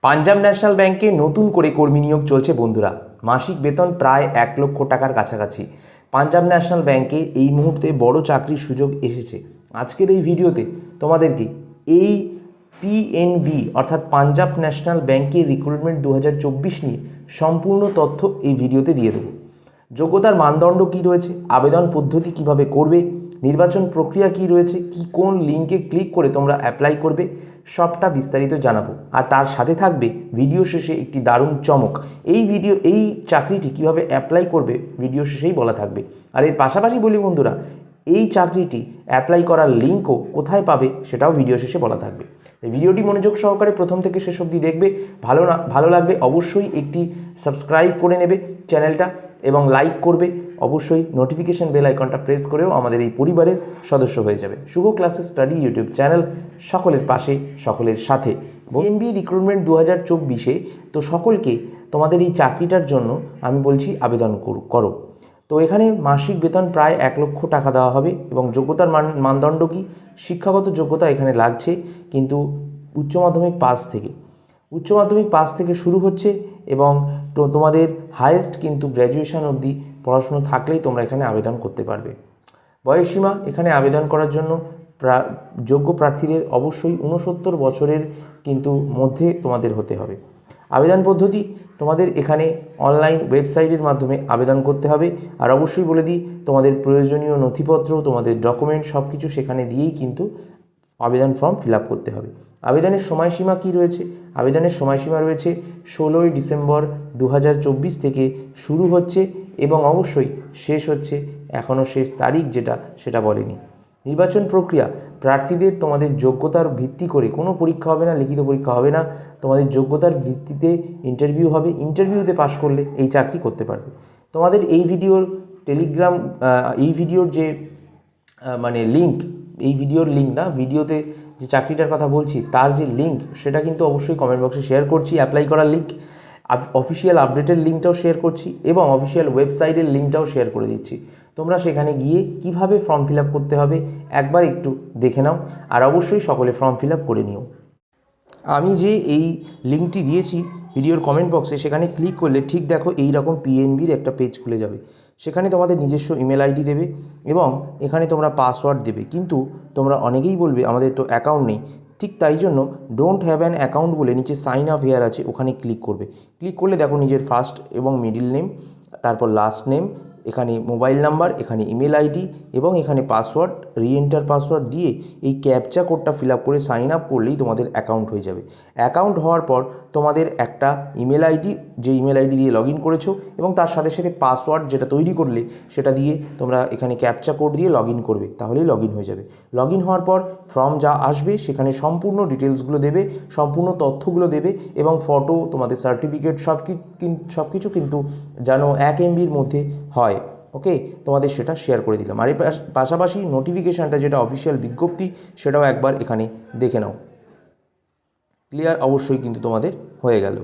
Punjab national ব্যাংকে নতুন করে কর্মী নিয়োগ চলছে বন্ধুরা। মাসিক বেতন প্রায় 1 লক্ষ টাকার কাছাকাছি। পাঞ্জাব ন্যাশনাল ব্যাংকে এই মুহূর্তে বড় চাকরির সুযোগ এসেছে। আজকের এই ভিডিওতে তোমাদেরকে এই পিএনবি অর্থাৎ পাঞ্জাব ন্যাশনাল ব্যাংকের রিক্রুটমেন্ট 2024 নিয়ে সম্পূর্ণ তথ্য এই ভিডিওতে দিয়ে দেবো। যোগ্যতার মানদণ্ড কী রয়েছে, আবেদন পদ্ধতি কিভাবে করবে, নির্বাচন প্রক্রিয়া কি রয়েছে, কোন লিঙ্কে ক্লিক করে তোমরা অ্যাপ্লাই করবে, সবটা বিস্তারিত জানাবো। আর তার সাথে থাকবে ভিডিও শেষে একটি দারুণ চমক। এই চাকরিটি কিভাবে অ্যাপ্লাই করবে ভিডিও শেষেই বলা থাকবে। আর এর পাশাপাশি বলি বন্ধুরা, এই চাকরিটি অ্যাপ্লাই করার লিঙ্কও কোথায় পাবে সেটাও ভিডিও শেষে বলা থাকবে। এই ভিডিওটি মনোযোগ সহকারে প্রথম থেকে শেষ অবধি দেখবে। ভালো লাগলে অবশ্যই একটি সাবস্ক্রাইব করে নেবে চ্যানেলটা এবং লাইক করবে। অবশ্যই নোটিফিকেশন বেল আইকনটা প্রেস করেও আমাদের এই পরিবারের সদস্য হয়ে যাবে। শুভ ক্লাসেস স্টাডি ইউটিউব চ্যানেল, সকলের পাশে সকলের সাথে। পিএনবি রিক্রুটমেন্ট 2024-এ তো সকলকে তোমাদের এই চাকরিটার জন্য আমি বলছি আবেদন করো। তো এখানে মাসিক বেতন প্রায় 1 লক্ষ টাকা দেওয়া হবে এবং যোগ্যতার মানদণ্ড কি, শিক্ষাগত যোগ্যতা এখানে লাগছে কিন্তু উচ্চ মাধ্যমিক পাস থেকে শুরু হচ্ছে এবং তোমাদের হায়েস্ট কিন্তু গ্র্যাজুয়েশন অবধি পড়াশুনো থাকলেই তোমরা এখানে আবেদন করতে পারবে। বয়সসীমা এখানে আবেদন করার জন্য যোগ্য প্রার্থীদের অবশ্যই 69 বছরের কিন্তু মধ্যে তোমাদের হতে হবে। আবেদন পদ্ধতি তোমাদের এখানে অনলাইন ওয়েবসাইটের মাধ্যমে আবেদন করতে হবে। আর অবশ্যই বলে দিই, তোমাদের প্রয়োজনীয় নথিপত্র, তোমাদের ডকুমেন্ট সব কিছু সেখানে দিয়েই কিন্তু আবেদন ফর্ম ফিল আপ করতে হবে। আবেদনের সময়সীমা কি রয়েছে? আবেদনের সময়সীমা রয়েছে 16ই ডিসেম্বর 2024 থেকে শুরু হচ্ছে এবং অবশ্যই শেষ হচ্ছে, এখনও শেষ তারিখ সেটা বলেনি। নির্বাচন প্রক্রিয়া, প্রার্থীদের তোমাদের যোগ্যতার ভিত্তি করে কোনো পরীক্ষা হবে না, লিখিত পরীক্ষা হবে না, তোমাদের যোগ্যতার ভিত্তিতে ইন্টারভিউ হবে। ইন্টারভিউতে পাশ করলে এই চাকরি করতে পারবে। তোমাদের এই ভিডিওর যে ভিডিওতে যে চাকরিটার কথা বলছি তার যে লিঙ্ক, সেটা কিন্তু অবশ্যই কমেন্ট বক্সে শেয়ার করছি। অ্যাপ্লাই করার লিঙ্ক, অফিসিয়াল আপডেটের লিঙ্কটাও শেয়ার করছি এবং অফিসিয়াল ওয়েবসাইটের লিঙ্কটাও শেয়ার করে দিচ্ছি। তোমরা সেখানে গিয়ে কিভাবে ফর্ম ফিল আপ করতে হবে একবার একটু দেখে নাও। আর অবশ্যই সকলে ফর্ম ফিল আপ করে নিও। আমি যে এই লিঙ্কটি দিয়েছি ভিডিওর কমেন্ট বক্সে, সেখানে ক্লিক করলে ঠিক দেখো এই রকম পিএনবির একটা পেজ খুলে যাবে। সেখানে তোমাদের নিজস্ব ইমেল আইডি দেবে এবং এখানে তোমরা পাসওয়ার্ড দেবে। কিন্তু তোমরা অনেকেই বলবে আমাদের তো অ্যাকাউন্ট নেই, ঠিক তাই জন্য ডোন্ট হ্যাভ অ্যান অ্যাকাউন্ট বলে নিচে সাইন আপ হেয়ার আছে, ওখানে ক্লিক করবে। ক্লিক করলে দেখো নিজের ফার্স্ট এবং মিডিল নেম, তারপর লাস্ট নেম, এখানে মোবাইল নাম্বার, এখানে ইমেল আইডি এবং এখানে পাসওয়ার্ড, রিএন্টার পাসওয়ার্ড দিয়ে এই ক্যাপচা কোডটা ফিল আপ করে সাইন আপ করলেই তোমাদের অ্যাকাউন্ট হয়ে যাবে। অ্যাকাউন্ট হওয়ার পর তোমাদের একটা ইমেল আইডি, যে ইমেল আইডি দিয়ে লগ ইন করেছো এবং তার সাথে সাথে পাসওয়ার্ড যেটা তৈরি করলে সেটা দিয়ে তোমরা এখানে ক্যাপচা কোড দিয়ে লগ ইন করবে, তাহলেই লগ ইন হয়ে যাবে। লগ ইন হওয়ার পর ফর্ম যা আসবে সেখানে সম্পূর্ণ ডিটেলসগুলো দেবে, সম্পূর্ণ তথ্যগুলো দেবে এবং ফটো, তোমাদের সার্টিফিকেট সব কিছু কিন্তু যেন 1 MBর মধ্যে হয়। ওকে, তোমাদের সেটা শেয়ার করে দিলাম। আর এর পাশাপাশি নোটিফিকেশানটা যেটা অফিসিয়াল বিজ্ঞপ্তি, সেটাও একবার এখানে দেখে নাও। ক্লিয়ার? অবশ্যই কিন্তু তোমাদের হয়ে গেল।